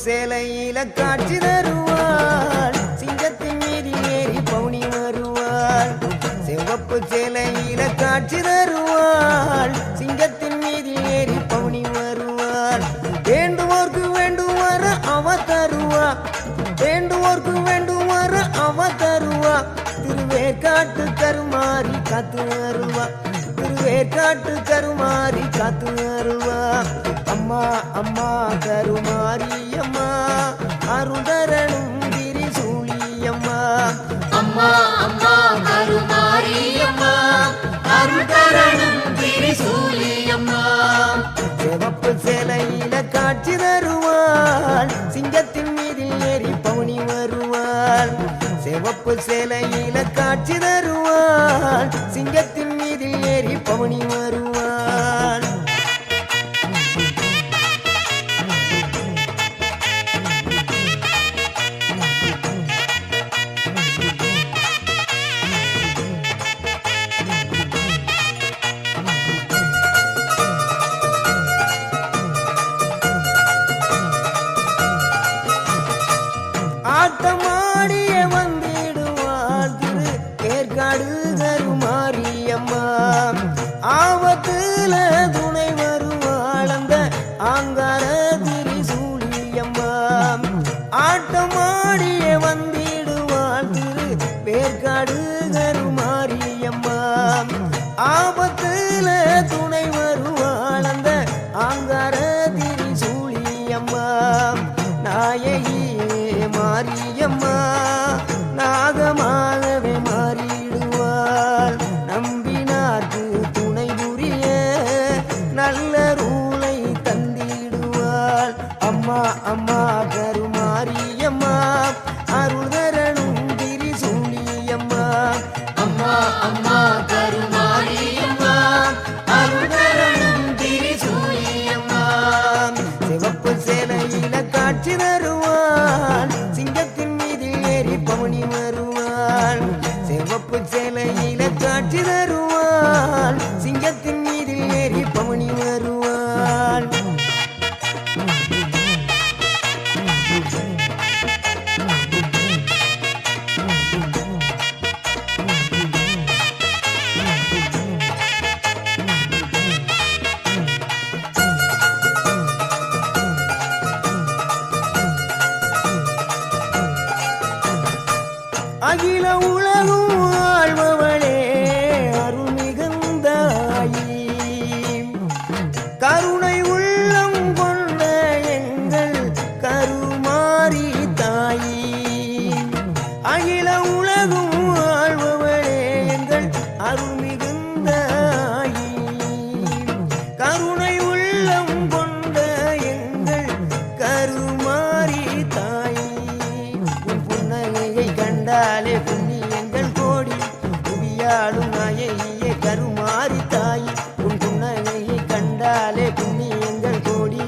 சேலையில காட்சி தருவாள், சிங்கத்தின் மீது ஏறி பவுனி வருவாள். சிவப்பு சேலையில காட்சி தருவாள், சிங்கத்தின் மீது ஏறி பவுனி வருவாள். வேண்டுவோர்க்கு வேண்டும் வர அவ தருவா, வேண்டுவோர்க்கு வேண்டும் வர அவ தருவா. திருவேற்காட்டு கருமாறி காத்து வருவா, திருவேற்காட்டு கருமாறி காத்து வருவா. அம்மா அம்மா கருமாரி அம்மா, அருதரணும் திரிசூலியம்மா. அம்மா அம்மா கருமாரி அம்மா, அருதரணும் திரிசூலியம்மா. சிவப்பு சேலையில காட்சி தருவாள், சிங்கத்தின் மீது ஏறி பவுனி வருவாள். சிவப்பு சேலையில காட்சி தருவாள், சிங்கத்தின் மீது ஏறி பவுனி வருவாள். ஆட்டமாடிய வந்திடுவாள் திரு ஏற்காடு கருமாரியம்மா. ஆபத்துல துணை வருவாள் அந்த ஆங்கார திரிசூலியம்மா. ஆட்டமாடிய வந்திடுவாள் திரு ஏற்காடு கருமாரியம்மா. ஆபத்துல துணை வருவாள் அந்த ஆங்கார திரிசூலியம்மா. நாயகி மாரியம்மா நாகமாகவே மாறிடுவாள். நம்பினார்க்கு துணை புரிய நல்ல ரூலை தந்திடுவாள். அம்மா அம்மா கருமாரியம்மா, அருதரணும் திரிசூலியம்மா. அம்மா அம்மா கருமாரி அம்மா, அருதரணும் திரிசூலியம்மா. சிவப்பு சேலையில காட்சி தருவாள், சிங்கத்தின் மீது ஏறி பவுனி வருவாள். சிவப்பு சேலையில காட்சி தருவாள், சிங்கத்தின் மீது ஏறி பவுனி வருவாள். அகில உலகும் ஆழ்பவளே அருள்மிகுந்த ஆயி, கருணை உள்ளம் கொண்ட எங்கள் கருமாரி தாயி. அகில உலகும் ஆழ்பவளே எங்கள் அருள்மிகுந்த ஆயி, கருணை உள்ளம் கொண்ட எங்கள் கருமாரி தாயி. உன் புன்னகையை கண்டாலே புண்ணியங்கள் கோடி, புவியாடும் நாயகியே கருமாரி தாயி. உன் புன்னகையை கண்டாலே புண்ணியங்கள் கோடி,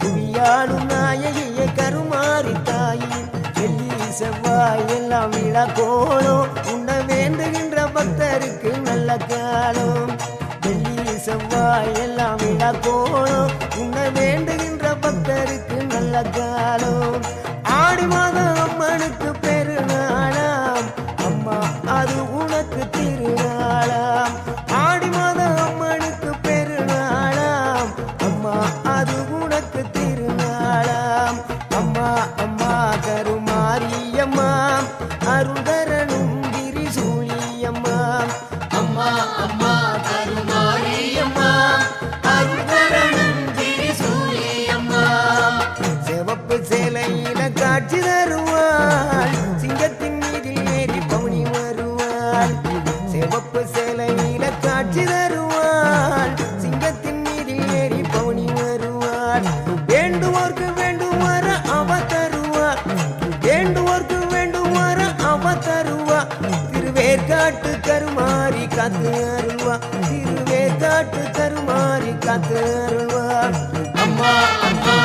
புவியாடும் நாயகியே கருமாரி தாயி. வெள்ளி செவ்வாய் எல்லாம் விழா கோலம், உன்ன வேண்டுகின்ற பக்தருக்கு நல்ல காலம். வெள்ளி செவ்வாய் எல்லாம் விழா கோலம், உன்ன வேண்டுகின்ற பக்தருக்கு நல்ல காலம். ஆடி மாதம் அம்மனுக்கு பெருநாளாம், அம்மா அது உனக்கு திருநாளாம். ஆடி மாதம் அம்மனுக்கு பெருநாளாம், அம்மா அது உனக்கு திருநாளாம். அம்மா அம்மா கருமாரியம்மா, அருதரணும் திரிசூலியம்மா. அம்மா அம்மா கருமாரி அம்மா, அருதரணும் திரிசூலியம்மா. சிவப்பு சேலையில காட்சி தருவாள், சிங்கத்தின் மீது ஏறி பவுனி வருவாள். சிவப்பு சேலையில காட்சி தருவாள், சிங்கத்தின் மீது ஏறி பவுனி வருவாள். வேண்டுவோர்க்கு வேண்டும் வர அவ தருவாள், வேண்டுவோர்க்கு வேண்டும் வர அவ தருவா. திருவேற்காட்டு கருமாரி காத்து அருள்வா, திருவேற்காட்டு கருமாரி காத்து அருள்வா. அம்மா அம்மா